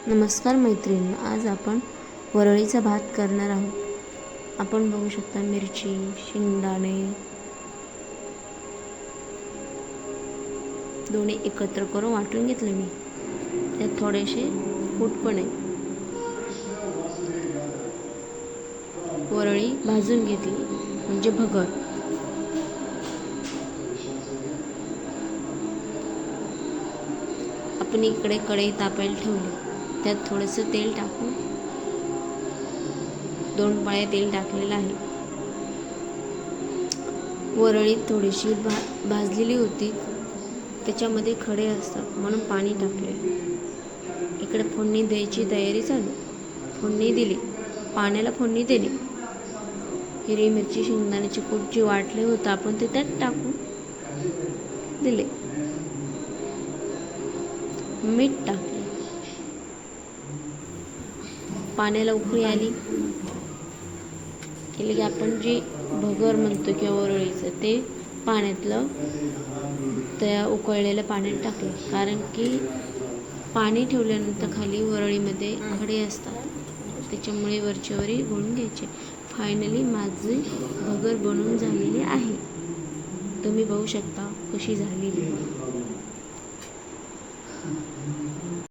नमस्कार मैत्रिणी, आज आपण वरळीचा भात करणार आहोत। आपण बघू शकता मिरची, शेंगदाणे दोन्ही एकत्र करून वाटून घेतले मी। त्यात थोडेसे कूट पण आहे। वरळी भाजून घेतली म्हणजे भगर। आपण इकडे कढई तापायला ठेवली, त्यात थोडंसं तेल टाकून 2 पळ्या तेल टाकलेलं आहे। वरळी थोडीशी भाजलेली होती, त्याच्यामध्ये खडे असतात म्हणून पाणी टाकले। इकडे फोडणी द्यायची तयारी चालू। फोडणी दिली, पाण्याला फोडणी दिली। हिरवी मिरची, शेंगदाण्याचे कूट जे वाटले होते आपण ते त्यात टाकून दिले। मीठ टाकले, पाण्याला उकळी आली की आपण जे भगर म्हणतो किंवा वरळीचं ते पाण्यातलं त्या उकळलेल्या पाण्यात टाकलं, कारण की पाणी ठेवल्यानंतर खाली वरळीमध्ये खडे असतात, त्याच्यामुळे वरच्यावरी घोळून घ्यायचे। फायनली माझी भगर बनवून झालेली आहे। तुम्ही बघू शकता कशी झालेली।